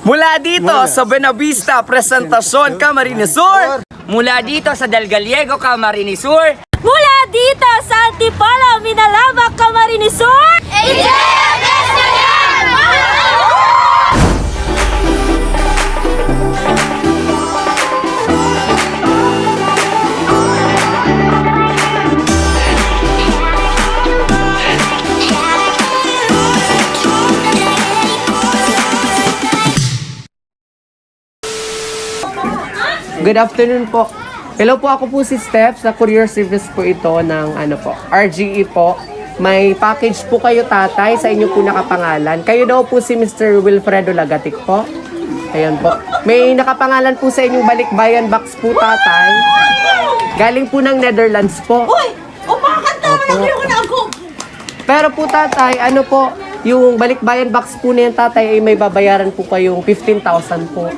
Mula dito sa Buenavista, Presentasyon, Camarines Sur. Mula dito sa Del Gallego, Camarines Sur. Mula dito sa Antipolo, Minalaba, Camarines Sur. Good afternoon po. Hello po, ako po si Steph sa courier service po ito ng RGE po. May package po kayo tatay sa inyo po nakapangalan. Kayo daw po si Mr. Wilfredo Lagatik po. Ayan po. May nakapangalan po sa inyong balikbayan box po tatay. Galing po ng Netherlands po. Uy! Umakan naman ako! Pero po tatay, yung balikbayan box po na yan tatay ay may babayaran po kayong 15,000 po.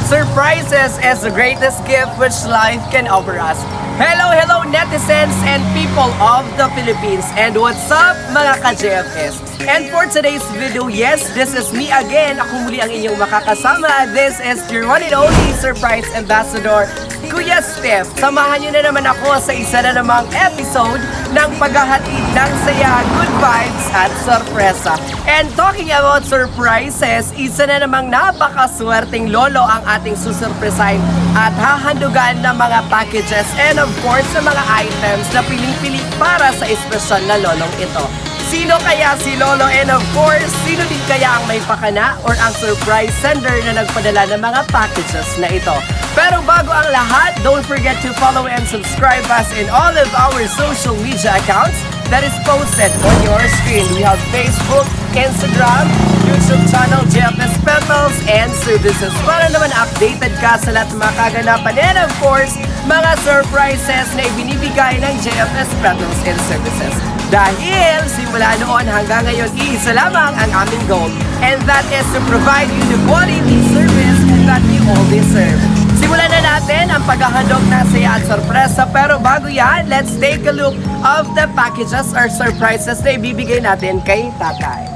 Surprises is the greatest gift which life can offer us. Hello, hello netizens and people of the Philippines. And what's up mga ka-JFS? And for today's video, yes, this is me again. Ako muli ang inyong makakasama. This is your one and only surprise ambassador, Kuya Steph. Samahan nyo na naman ako sa isa na namang episode ng paghahatid ng saya, good vibes at sorpresa. And talking about surprises, isa na namang napakaswerteng lolo ang ating susurpresahin at hahandugan ng mga packages and of course sa mga items na piling-pili para sa espesyal na lolong ito. Sino kaya si Lolo and of course, sino din kaya ang may pakana or ang surprise sender na nagpadala ng mga packages na ito? Pero bago ang lahat, don't forget to follow and subscribe us in all of our social media accounts that is posted on your screen. We have Facebook, Instagram, YouTube channel, JFS Petals, and services para naman updated ka sa lahat ng mga kaganapan and of course, mga surprises na ibinibigay ng JFS Petals and Services. Dahil simula noon hanggang ngayon, iisa lamang ang aming goal, and that is to provide you the quality service that you all deserve. Simulan na natin ang paghahandog ng saya at sorpresa, pero bago yan, let's take a look of the packages or surprises na ibibigay natin kay Tatay.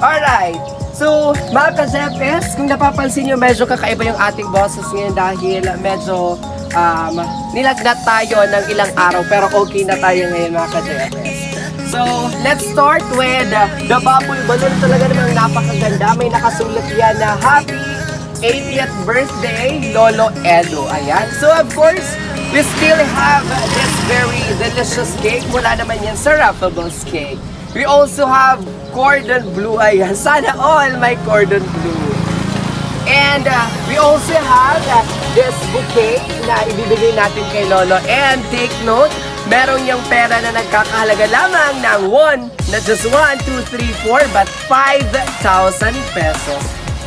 Alright, so mga ka-JFS, kung napapansin nyo, medyo kakaiba yung ating boses ngayon dahil medyo nilagnat tayo ng ilang araw, pero okay na tayo ngayon mga ka-JFS. So, let's start with the bubble balloon. Talaga namang napakaganda. May nakasulat yan na Happy 80th Birthday, Lolo Edo. Ayan. So, of course, we still have this very delicious cake. Mula naman yan sa Raffables cake. We also have cordon bleu. Ayan. Sana all may cordon bleu. And we also have this bouquet na ibibigay natin kay Lolo. And take note, meron yung pera na nagkakahalaga lamang ng not just 1, 2, 3, 4, but 5,000 pesos.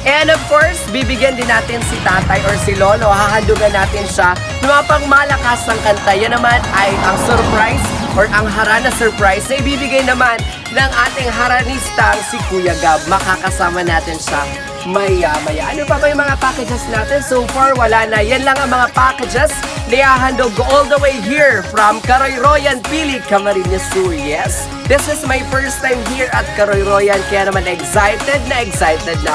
And of course, bibigyan din natin si Tatay or si Lolo, hahandugan natin siya ng mga pangmalakas ng kanta. Yan naman ay ang surprise or ang harana surprise na ibibigay naman ng ating haranistang si Kuya Gab. Makakasama natin siya maya-maya. Ano pa ba yung mga packages natin? So far, wala na. Yan lang ang mga packages na ihahandog all the way here from Karoy-Royan, Pili, Camarines Sur. Yes, this is my first time here at Karoy-Royan, kaya naman excited na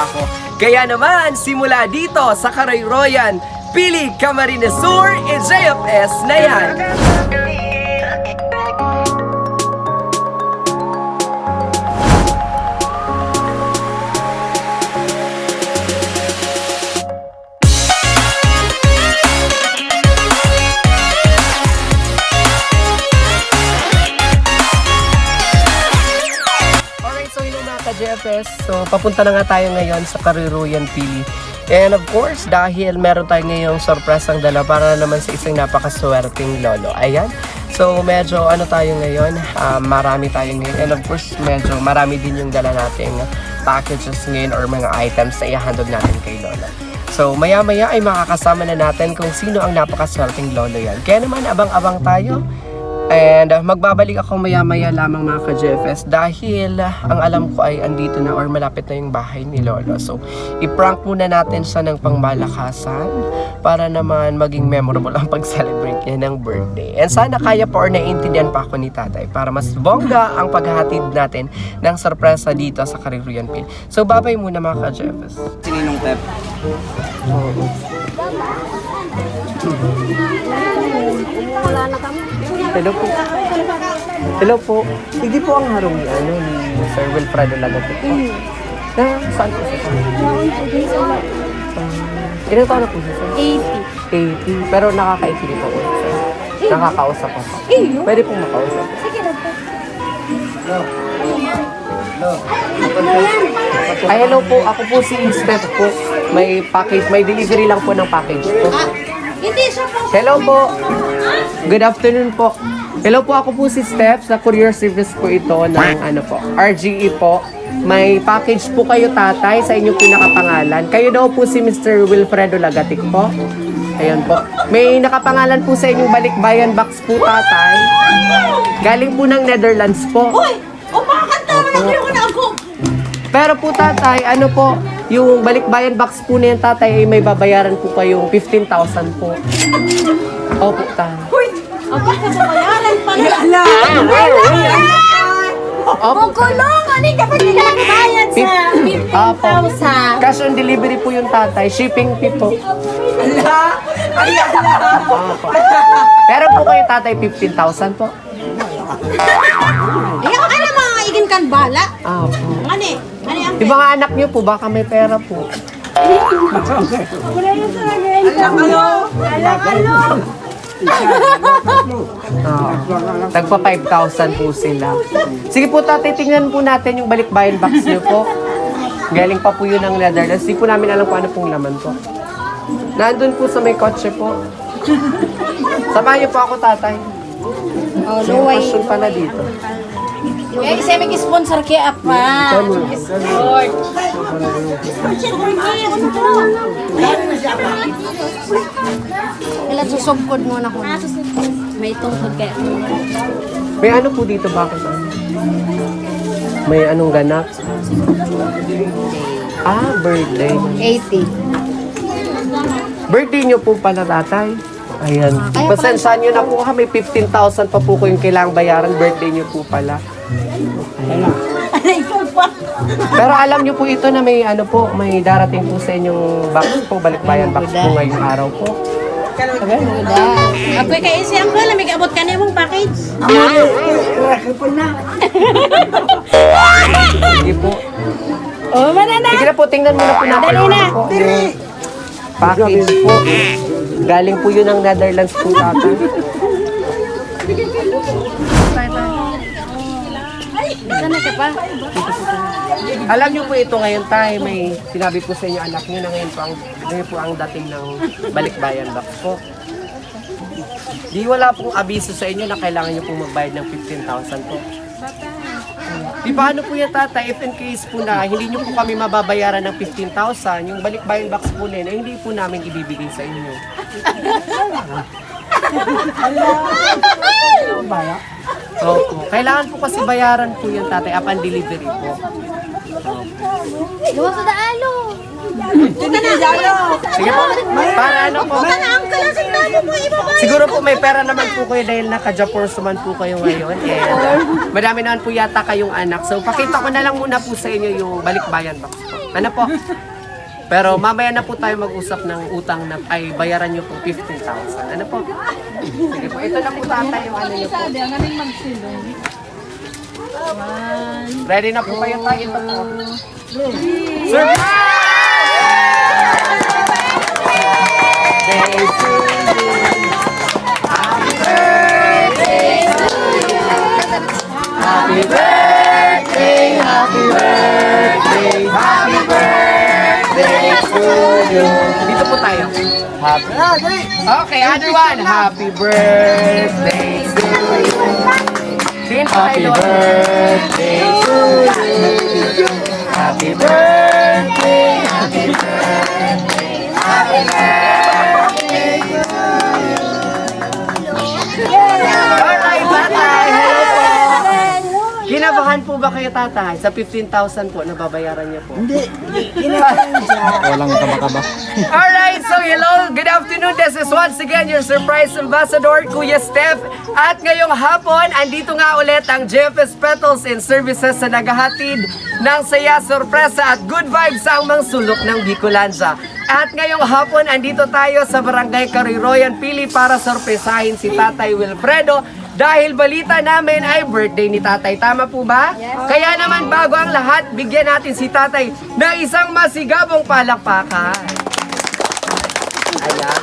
ako. Kaya naman, simula dito sa Karoy-Royan, Pili, Camarines Sur, JFS na yan. JFS. So, papunta na nga tayo ngayon sa Karoy-Royan, Pili. And of course, dahil meron tayo ngayong sorpresang dala para naman sa isang napakaswerteng lolo. Ayan. So, medyo tayo ngayon, marami tayo ngayon. And of course, medyo marami din yung dala nating packages ngayon or mga items na ihahandog natin kay Lolo. So, maya-maya ay makakasama na natin kung sino ang napakaswerteng lolo yan. Kaya naman, abang-abang tayo. And magbabalik ako maya-maya lamang mga ka-JFS dahil ang alam ko ay andito na or malapit na yung bahay ni Lolo. So, i-prank muna natin siya ng pangmalakasan para naman maging memorable ang pag-celebrate niya ng birthday. And sana kaya pa or naiintindihan pa ako ni tatay para mas bongga ang paghahatid natin ng sorpresa dito sa Kariruyan Pil. So, babay muna mga ka-JFS. Sininong Pep? Hello po. Hello po. Hindi po ang harong ni Sir Wilfredo Lagato po. Saan po siya? Ilang taon na po siya, sir? 80. 80. Pero nakaka-80 po po, sir. Nakakausap po. Pwede pong makausap po. Sige na po. Ay, hello po. Ako po si Steph po. May package, may delivery lang po ng package po. Hindi siya po. Hello po. Good afternoon po. Hello po, ako po si Steph. Sa courier service po ito ng RGE po. May package po kayo tatay sa inyong pinakapangalan. Kayo daw po si Mr. Wilfredo Lagatik po. Ayan po. May nakapangalan po sa inyong balikbayan box po tatay. Galing po ng Netherlands po. Uy! Umakan tama na kayo na ako. Pero po tatay, yung balikbayan box po na yan tatay ay may babayaran po kayong 15,000 po. Opo tatay. Uy! Aba, kabayaran pa na. Opo. Kulong! Ano yung dapat nila bayad sa Opo. 15,000? Cash on delivery po yung tatay. Shipping fee po. Opo. Pero po kayo tatay, 15,000 po. Ayaw ka na mga igin kan bala. Opo. Ano eh? Ano yung Yung mga anak niyo po, baka may pera po. Tagpa 5,000 po sila. Sige po tatay, tingnan po natin yung balikbayan box niyo po. Galing pa po yun ng Netherlands. Hindi po namin alam kung ano pong laman po. Nandun po sa may kotse po. Samahan niyo po ako tatay. Oh, May question pala dito. Eh, kasi may sponsor kaya pa. Ilan susugkod mo na ko. May tungkod kaya. May ano po dito, bakit ano? May anong ganap? Birthday. 80. Birthday niyo po pala, tatay. Ayan. Pasensyahan niyo na po ha, may 15,000 pa po ko yung kailangang bayaran. Birthday niyo po pala. Pero alam niyo po ito na may may darating po sa inyong box po, balikbayan box po ngayong araw po. Ako kay si Uncle, may abot ka na yung package. Sige po. Oh, manana. Sige na po, tingnan muna po natin. Dali na. Po, yung package po. Galing po yun ng Netherlands po tatay. Sana ka pa? Alam niyo po ito ngayon tayo, may sinabi po sa inyo anak niyo na ngayon po ang dating ng balikbayan box po. Di wala pong abiso sa inyo na kailangan niyo pong magbayad ng 15,000 po. Di paano po yan tatay, if in case po na hindi niyo po kami mababayaran ng 15,000, yung balikbayan box po nila, hindi po namin ibibigay sa inyo. Opo. Kailangan po kasi bayaran po yung tatay upon delivery po. Luwa sa daalo. Sige po, para ano po. Uncle, sa daalo mo ibabay. Siguro po may pera naman po kayo dahil naka-Japurso man po kayo ngayon. And madami naman po yata kayong anak. So pakita ko na lang muna po sa inyo yung balikbayan box po. Ano po? Pero mamaya na po tayo mag-usap ng utang na ay bayaran nyo po 15,000. Ano po? Sige po, ito na po tatay yung ano nyo po. Ready na po kayo tayo ito po. Surprise! Happy birthday, happy birthday, happy birthday to you. Dito po tayo. Happy. Okay, other one. Happy birthday to you. Happy birthday to you. Happy birthday, happy birthday, happy birthday to you. Alright, kayo, tatay? Sa 15,000 po, nababayaran niyo po. Hindi, kinakain siya. Walang kaba-kaba. Alright, so hello, good afternoon. This is once again your surprise ambassador, Kuya Steph. At ngayong hapon, andito nga ulit ang JFS Petals and Services sa naghahatid ng saya, sorpresa at good vibes sa mga sulok ng Bicolandia. At ngayong hapon, andito tayo sa Barangay Cariroyan, Pili para sorpresahin si Tatay Wilfredo dahil balita namin ay birthday ni Tatay. Tama po ba? Kaya naman bago ang lahat, bigyan natin si Tatay ng isang masigabong palakpakan. Ayan.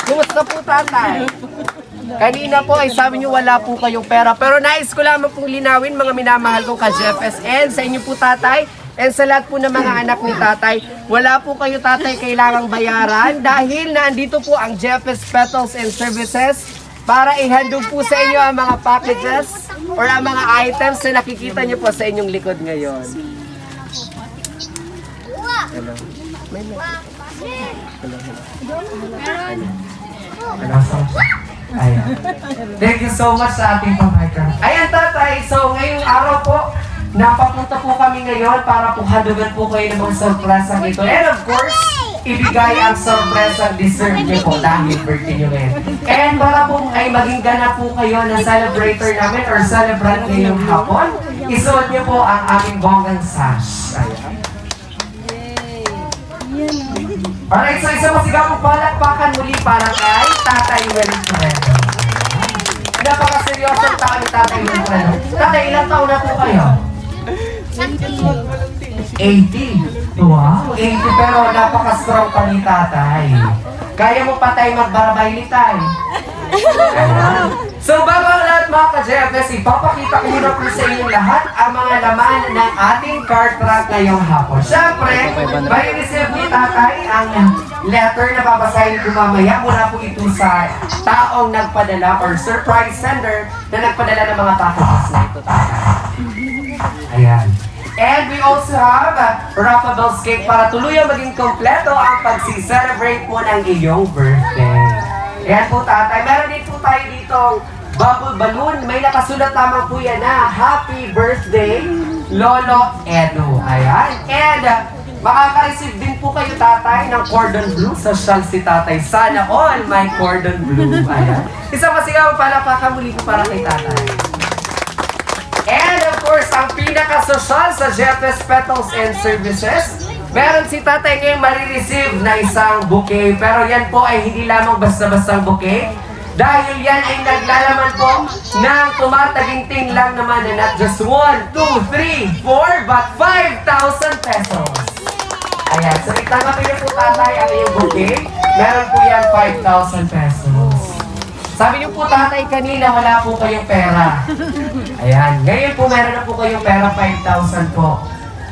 Kumusta po, Tatay? Kanina po ay sabi niyo wala po kayong pera. Pero nais ko lamang pong linawin mga minamahal kong ka-JFSN sa inyo po, Tatay. And sa lahat po ng mga anak ni Tatay, wala po kayo, Tatay, kailangang bayaran dahil nandito po ang JFS Petals and Services para ihandog po sa inyo ang mga packages or ang mga items na nakikita niyo po sa inyong likod ngayon. Hello. Ayan. Thank you so much sa ating pamahika. Ayan, Tatay. So, ngayong araw po, napapunta po kami ngayon para po handugan po kayo ng mga sorpresa dito. And of course, ibigay ang sorpresa deserve niyo po dahil birthday niyo ngayon. And para po ay maging ganap po kayo na celebrator namin or celebrant ngayong hapon, isuot niyo po ang aming bonggang sash. Ayan. Alright, so isang masigabong palakpakan muli para kay Tatay Wilfredo. Napakaseryosong tao ni Tatay Wilfredo. Tatay, ilang taon na po kayo? 80. Wow, 80 pero napaka-strong pa ni Tatay. Kaya mo pa tayo magbarbay ni Tay. So bago ang lahat mga ka-JFS, ipapakita ko muna po sa inyo lahat ang mga laman ng ating card track ngayong hapon. Siyempre, may receive ni Tatay ang letter na babasahin ko mamaya mula po ito sa taong nagpadala or surprise sender na nagpadala ng mga packages na ito, Tatay. Ayan. And we also have Rafael's cake para tuluyang maging kompleto ang pag-celebrate mo ng iyong birthday. Ayan po, Tatay. Meron din po tayo dito bubble balloon. May nakasulat naman po yan na Happy Birthday, Lolo Edu. Ayan. And makaka-receive din po kayo, Tatay, ng cordon blue. Social si Tatay. Sana all my cordon blue. Ayan. Isang masigawang palakpakan muli po para kay Tatay. And of course, ang pinaka-social sa JFS Petals and Services, meron si Tatay ngayong marireceive na isang bouquet. Pero yan po ay hindi lamang basta-bastang bouquet. Dahil yan ay naglalaman po ng tumataginting lang naman na not just 1, 2, 3, 4, but 5,000 pesos. Ayan, so itanggapin niyo po, Tatay, ang iyong bouquet. Meron po yan 5,000 pesos. Sabi niyo po, Tatay, kanina wala po kayong pera. Ayan, ngayon po meron na po kayong pera, 5,000 po.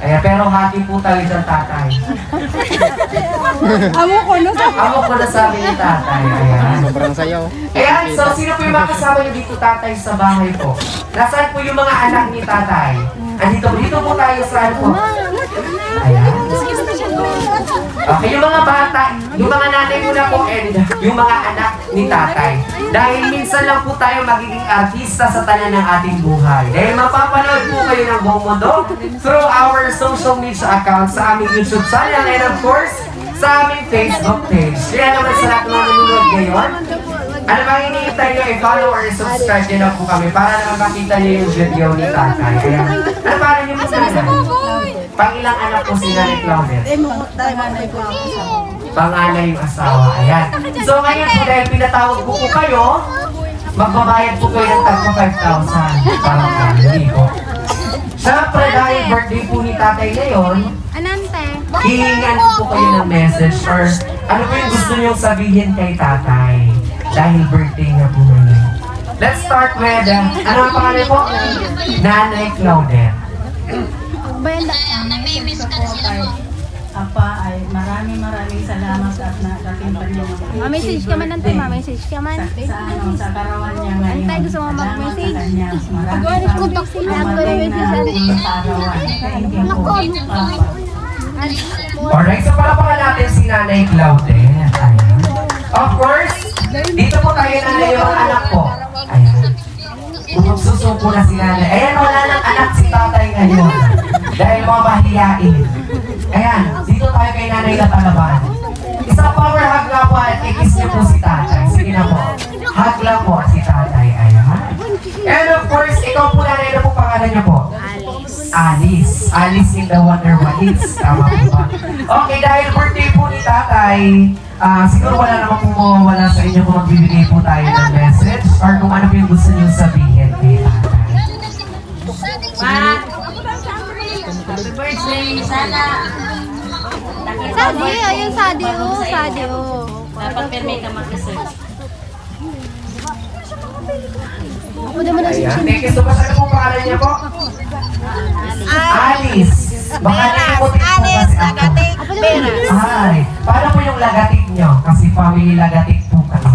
Ayan, pero hati po tayo dyan, Tatay. Amo ko na sabi ni Tatay. Ayan. Sobrang sayaw. Ayan, so sino po yung makasama niyo dito, Tatay, sa bahay po? Nasaan po yung mga anak ni Tatay? Dito po tayo sa ano po? Ayan. Okay, yung mga bata, yung mga nanay muna po and yung mga anak ni Tatay. Dahil minsan lang po tayo magiging artista sa tanan ng ating buhay. Dahil mapapanood po kayo ng buong mundo through our social media accounts sa aming YouTube channel and of course, sa aming Facebook page. Kaya naman sa lahat ng mga nanonood ngayon, ano bang iniintay nyo, i-follow or i-subscribe nyo na po kami para naman makita nyo yung video ni Tatay. Kaya, ano para nyo po sa Pangilang anak po si Nanay Claudette? Panganay yung asawa. Ayan. So ngayon po dahil pinatawag po kayo, magbabayad po kayo ng tagpa 5,000. Parang hindi po. Siyempre dahil birthday po ni Tatay ngayon, hihingan po kayo ng message or ano po yung gusto niyong sabihin kay Tatay dahil birthday niya po ngayon. Let's start with, ano ang pangalan po? Nanay Claudette. Namimiss ka na sila mo. Apa ay maraming salamat at nakating pa niyo. Ma-message ka man nante, ma-message ka man. Sa karawan niya ngayon. Antay, gusto mo mag-message? Maraming Contact sila. Alright, so palapakan natin si Nanay Claudette. Ayan. Of course, dito po tayo na yung anak ko. Ayan. Magsusuko na si nanay. Ayan, wala nang anak si tatay ngayon. Dahil mga mahiyain. Ayan, dito tayo kay nanay na talaban. Isang power hug nga po at ikis niyo po si tatay. Sige na po. Hug lang po si tatay. Ayan. And of course, ikaw po nanay, ano po pangalan niyo po? Alice. Alice in the Wonder Alice. Tama po ba? Okay, dahil birthday po ni tatay, siguro wala naman po mawawala sa inyo kung magbibigay po tayo ng message or kung ano po yung gusto niyo sabihin kay tatay. Happy birthday, sana. Sadi, ayun Sadi oh, Sadi oh. Dapat permit ka mag-research. Ayan. Thank you so much. Ano pong pangalan niya po? Alice. Baka nilimutin po kasi ako. Ay, paano po yung lagatik niyo? Kasi family lagatik po kayo.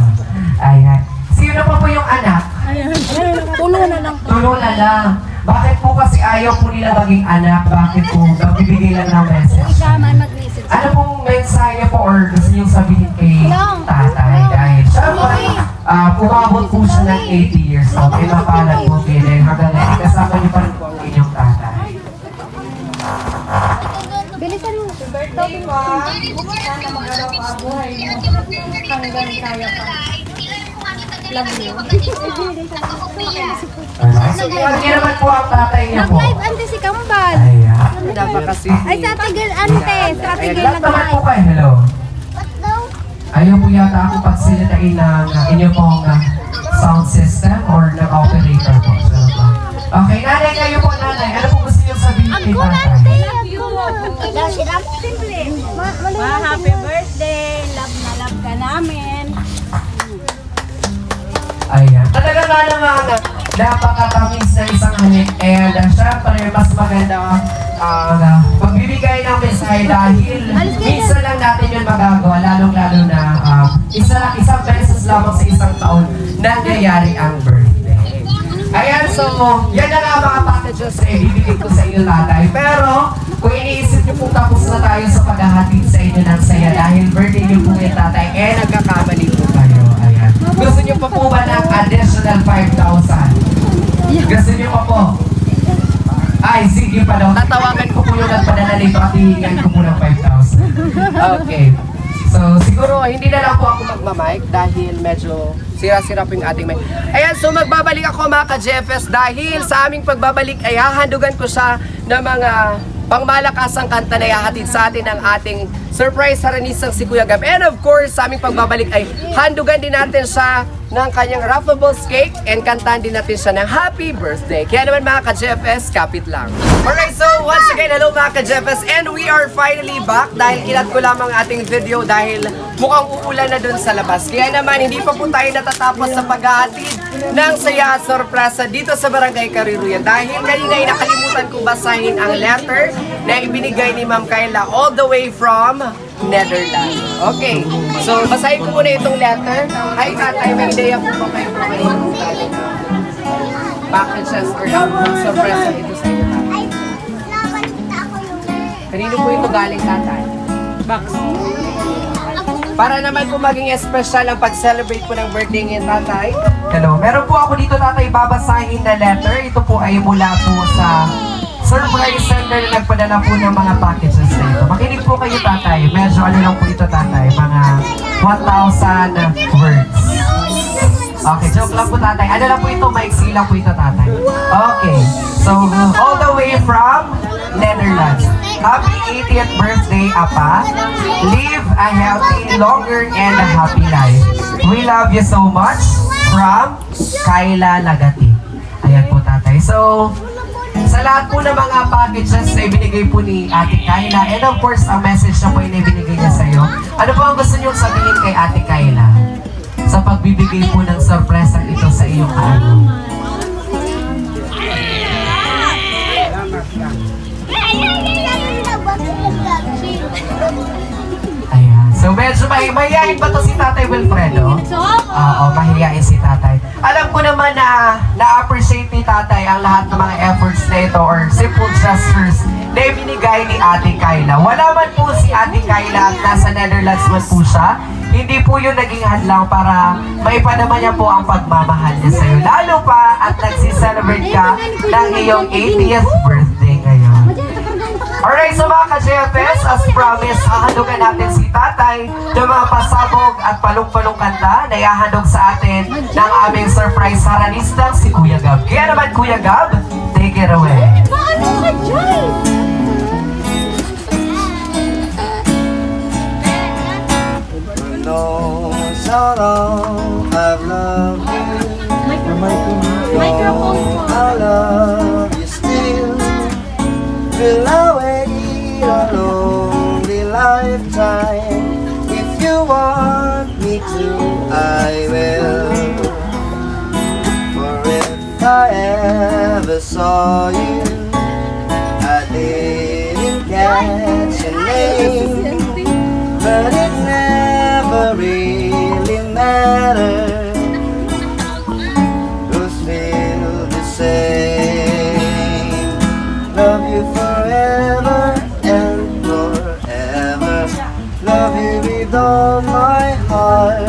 Ayan. Sino pa po yung anak? Tulo na lang. Tulo na lang. Bakit po kasi ayaw po nila maging anak? Bakit po nagbibigay lang ng message? Ano pong mensahe po or gusto niyong sabihin kay tatay? Dahil syempre, pumabot po siya ng 80 years old. Ay mapalag po kayo. Hanggang ngayon, kasama niyo pa rin po ang inyong tatay. Bilisan mo. Birthday pa. Sana mag-araw ka buhay mo. Hanggang kaya pa. Love you. Hindi naman po ang tatay niya po. Nag-live ante si Kambal. Ayan. Napakasi. Ay, sa tigil ante. Sa Ayan. tigil Lahat naman po nag-live. kayo. Hello. Ayaw po yata ako pagsilitain ng inyo pong sound system or ng operator po. Okay, nanay kayo po nanay. Ano po gusto niyo sabihin kay Ako tatay? ante. Simple. Happy birthday. Love na love ka namin. Ayan. Talaga nga naman, napakatamis na isang halik. And syempre, mas maganda pagbibigay ng mensahe dahil minsan lang natin yun magagawa, lalong-lalo na isang beses lamang sa isang taon nangyayari ang birthday. Ayan, so, yan na nga mga packages na ibibigay ko sa inyo tatay. Pero, kung iniisip niyo po tapos na tayo sa paghahatid sa inyo ng saya dahil birthday niyo po yung tatay, nagkakamali po kayo. Ayan. Gusto niyo pa po ba ng additional 5,000? Gusto niyo pa po? Ay, sige pa daw. Tatawagan ko po yung nagpadala nito at hihingan ko po ng 5,000. Okay. So, siguro hindi na lang po ako magmamic dahil medyo sira-sira po yung ating mic. Ayan, so magbabalik ako mga ka-JFS dahil sa aming pagbabalik ay hahandugan ko siya ng mga pangmalakasang kanta na ihahatid sa atin ng ating surprise haranisang si Kuya Gab. And of course, sa aming pagbabalik ay handugan din natin siya ng kanyang Ruffables cake and kantahan din natin siya ng happy birthday. Kaya naman mga ka-JFS, kapit lang. Alright, so once again, hello mga ka-JFS and we are finally back dahil ilat ko lamang ating video dahil mukhang uulan na dun sa labas. Kaya naman, hindi pa po tayo natatapos sa paghahatid ng saya at sorpresa dito sa Barangay Kariruyan dahil kanina ay nakalimutan kong basahin ang letter na ibinigay ni Ma'am Kayla all the way from Netherlands. Okay, so basahin ko muna itong letter. Hi tatay, may ideya po ba kayo kung ano yung galing packages or sorpresa dito sa inyo tatay? Kanino po ito galing tatay? Box. Para naman po maging espesyal ang pag-celebrate po ng birthday ngayon tatay. Hello, meron po ako dito tatay babasahin na letter. Ito po ay mula po sa surprise sender na nagpadala po ng mga packages na ito. Makinig po kayo tatay. Medyo ano lang po ito tatay. Mga 1,000 words. Okay, joke lang po tatay. Ano lang po ito? Maiksi lang po ito tatay. Okay. So, all the way from Netherlands. Happy 80th birthday, Apa. Live a healthy, longer, and a happy life. We love you so much. From Kayla Lagati. Ayan po tatay. So, sa lahat po ng mga packages na ibinigay po ni Ate Kayla, and of course, ang message na po yung ibinigay niya sa'yo, ano po ang gusto niyong sabihin kay Ate Kayla sa pagbibigay po ng sorpresa ito sa iyong araw? Ayan. So, medyo mahihayin ba to si Tatay Wilfredo? Oo, mahihayin si Tatay. Alam ko naman na na-appreciate ni Tatay ang lahat ng mga efforts na ito or simple gestures na ibinigay ni Ate Kayla. Wala man po si Ate Kayla at nasa Netherlands man po siya, hindi po yun naging hadlang para maipadama niya po ang pagmamahal niya sa'yo. Lalo pa at nagsiselebrate ka ng iyong 80th birthday ngayon. Alright, so mga ka-JFS, as promised, hahandugan natin si Tatay ng mga pasabog at palong-palong kanta na ihahandog sa atin ng aming surprise haranistang si Kuya Gab. Kaya naman, Kuya Gab, take it away. knows how long I've loved you. Microphone. I love you still. Will I wait a lonely lifetime? If you want me to, I will. For if I ever saw you, I didn't catch your name, but it never really mattered. You're still the same. Love you forever and forever. Love you with all my heart.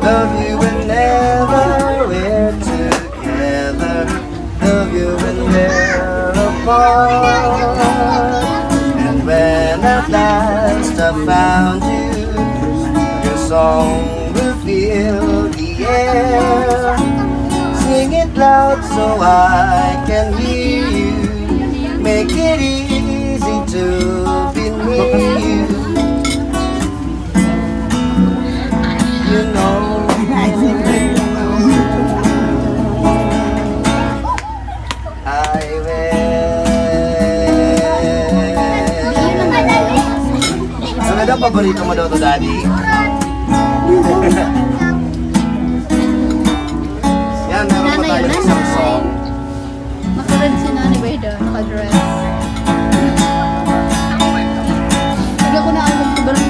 Love you whenever we're together. Love you when we're apart. And when at last I found you, your song will fill the air. Sing it loud so I can hear you. Make it easy to be near you. You know I will. Ano daw paborito mo daw to, Daddy? Yan, meron pa tayo isang song. Naka-red si Nani Beda, naka-dress. Hindi ko na alam ko doon.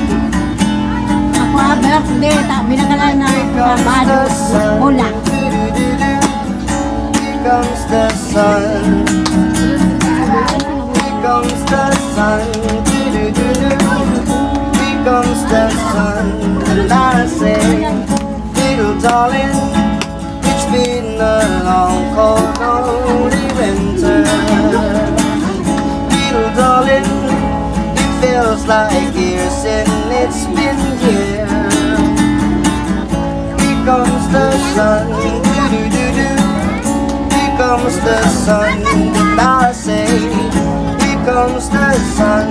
Ako nga, birthday, binagalan na babado, hula. Here comes the sun. Here comes the sun. Here comes the sun. And I say, little darling, it's been a long, cold, lonely winter. Little darling, it feels like years since it's been here. Here comes the sun. Here comes the sun. And I say, here comes the sun.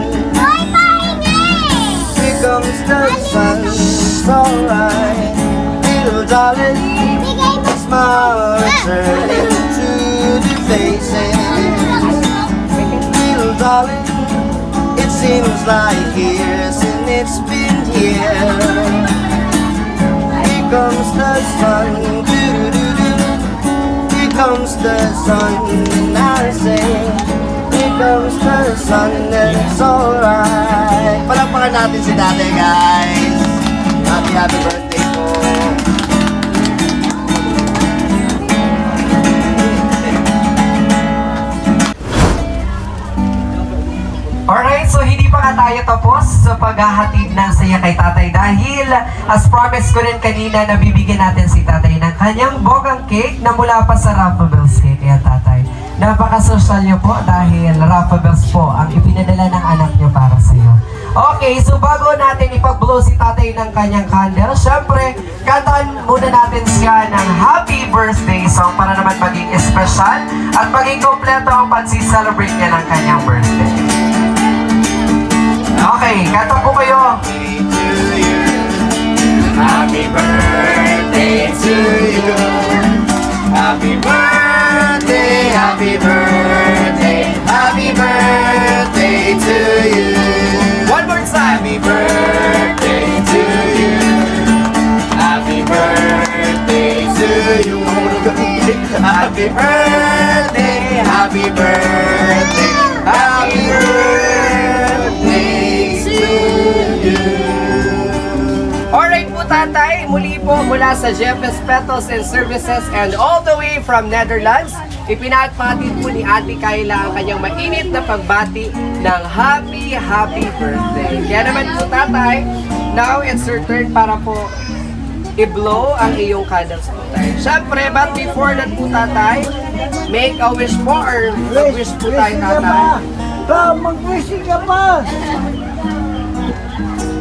Here comes the sun. It's alright, little darling. Smile returning to the faces. Little darling, it seems like years since it's been here. Here comes the sun. Here comes the sun. And I say, here comes the sun. And it's alright. Palakpakan natin si Tatay, guys. Happy birthday po. Alright, so hindi pa nga tayo tapos sa paghahatid ng saya kay Tatay dahil as promised ko rin kanina na bibigyan natin si Tatay ng kanyang bogang cake na mula pa sa Raffabels Cake. Kaya Tatay, napaka-social niyo po dahil Raffabels po ang ipinadala ng anak niyo para sa iyo. Okay, so bago natin ipag-blow si Tatay ng kanyang candle, syempre, kantaan muna natin siya ng happy birthday song para naman maging espesyal at maging kompleto ang pag-celebrate niya ng kanyang birthday. Okay, kanta po kayo. Happy birthday to you. Happy birthday, happy birthday, happy birthday to you. One more time. Happy birthday to you. Happy birthday to you. Happy birthday, happy birthday, happy birthday to you. Alright po Tatay, muli po mula sa JFS Petals and Services and all the way from Netherlands, ipinapatid po ni Ate Kayla ang kanyang mainit na pagbati ng happy birthday. Kaya naman po tatay, now it's your turn para po i-blow ang iyong candles po tayo. Siyempre, but before that po tatay, make a wish po or mag-wish po tayo tatay. Mag-wishing ka pa!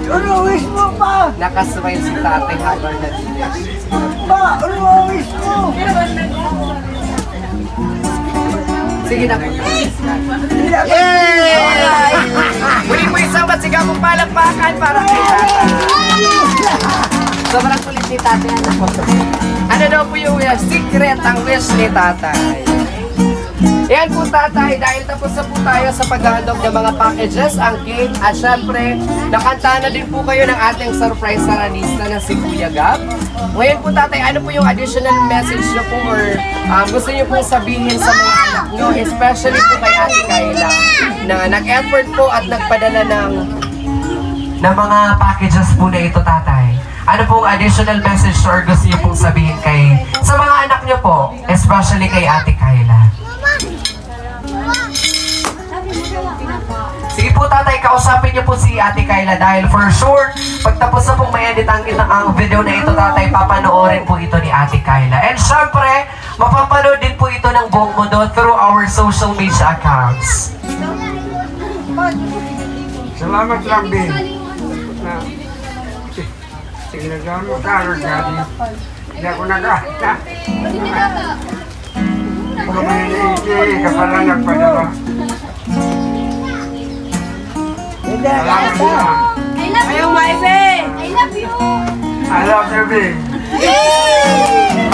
Ano wish mo pa? Nakasmile si tatay habang nag-wish. Pa, ano wish mo? Sige na po. Yay! Muli po isang masigaw kong palakpakan para kay tatay. Sobrang kulit ni tatay. Ano daw po yung secret ang wish ni tatay? Yan po tatay, dahil tapos na po tayo sa paghahandog ng mga packages, ang cake, at syempre, nakanta na din po kayo ng ating surprise saranista na si Kuya Gab. Ngayon po tatay, ano po yung additional message nyo po or gusto nyo pong sabihin sa mga anak nyo, especially po kay Ate Kayla, na nag-effort po at nagpadala ng mga packages po na ito tatay. Ano pong additional message or gusto nyo pong sabihin sa mga anak nyo po, especially kay Ate Kayla? Sige po tatay, kausapin niyo po si Ate Kayla dahil for sure, pagtapos na pong may edit ang video na ito tatay, papanoorin po ito ni Ate Kayla. And syempre, mapapanood din po ito ng buong mundo through our social media accounts. Salamat lang, Ben. Sige na dyan mo, Carol, Daddy. Hindi ako nag-ahta. Kung may naiki, ka pala nagpadala. Salamat sila. Ayaw, Maibe! I love you! I love you, Ben.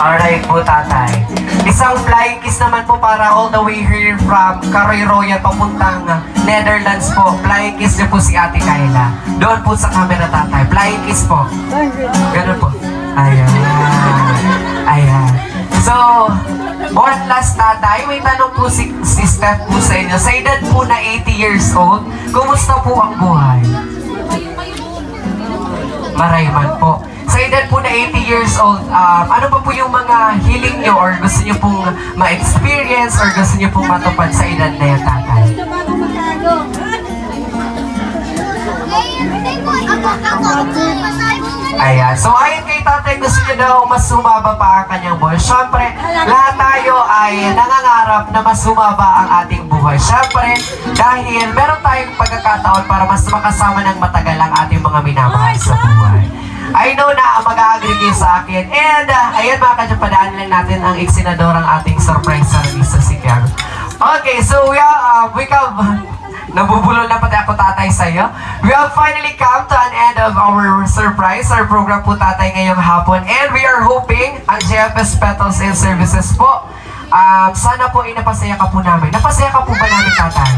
Alright po tatay. Isang flying kiss naman po para all the way here from Caroy Royal papuntang Netherlands po. Flying kiss niyo po si Ate Kayla. Doon po sa camera tatay. Flying kiss po. Ganun po. Ayan. Ayan. So, one last tatay, may tanong po si Steph po sa inyo. Sa edad po na 80 years old, kumusta po ang buhay? Marayman po. Sa edad po na 80 years old, ano pa po yung mga hiling nyo or gusto nyo pong ma-experience or gusto nyo pong matupad sa edad na yan, tatay? Ayan. So, ayon kay tatay, gusto nyo daw mas sumaba pa ang kanyang buhay. Siyempre, lahat tayo ay nangangarap na mas sumaba ang ating buhay. Siyempre, dahil meron tayong pagkakataon para mas makasama ng matagal ang ating mga minamahal sa buhay. I know na mag-a-agree kayo sa akin. And, ayan mga kadyo, padaan lang natin ang iksinadorang ating surprise saranista si Kian. Okay, so we have nabubulol na pati ako tatay sa'yo. We have finally come to an end of our surprise, our program po tatay ngayong hapon. And we are hoping ang JFS Petals and Services po, sana po napasaya ka po namin. Napasaya ka po ba namin tatay?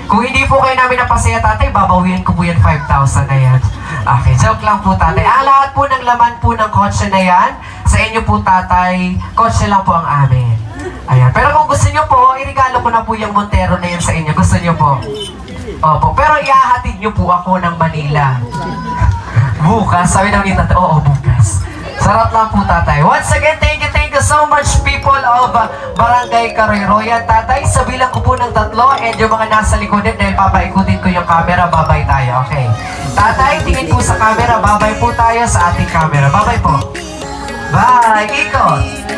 Kung hindi po kayo namin napasaya tatay, babawiin ko po yan 5,000 na yan. Okay, joke lang po tatay. Lahat po ng laman po ng kotse na yan, sa inyo po tatay, kotse lang po ang amin. Ayan. Pero kung gusto nyo po, irigalo ko na po yung Montero na yun sa inyo. Gusto nyo po? Opo. Pero ihahatid nyo po ako ng Manila. Bukas. Sabi namin tatay, oo, bukas. Sarap lang po tatay. Once again, thank you so much people of Barangay Caroy Royal. Tatay, sa bilang ko po ng 3 and yung mga nasa likodin dahil papaikutin ko yung camera, babay tayo. Okay. Tatay, tingin po sa camera, babay po tayo sa ating camera. Babay po. Bye! Ikot!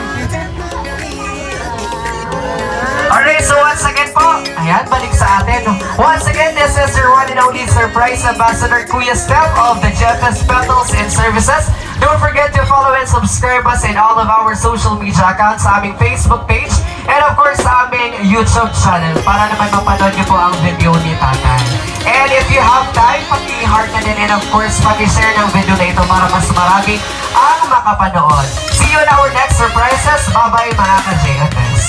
Alright, so once again po, ayan, balik sa atin. Once again, this is your one and only surprise ambassador, Kuya Steph of the JFS Petals and Services. Don't forget to follow and subscribe us in all of our social media accounts sa aming Facebook page and of course sa aming YouTube channel para naman mapanood niyo po ang video ni Tatay. And if you have time, paki-heart na din and of course paki-share ng video na ito para mas marami ang makapanood. See you in our next surprises. Bye-bye mga ka-JFS.